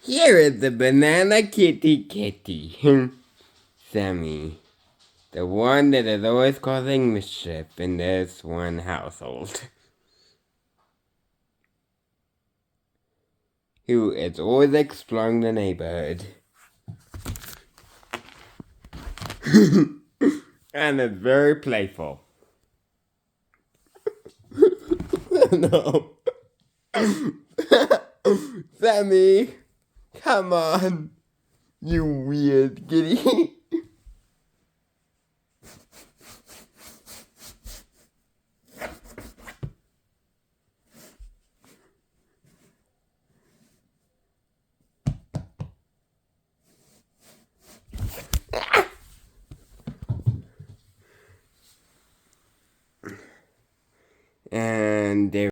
Here is the banana kitty. Sammy, the one that is always causing mischief in this one household. Who is always exploring the neighborhood. And is very playful. No. Sammy, come on, you weird kitty.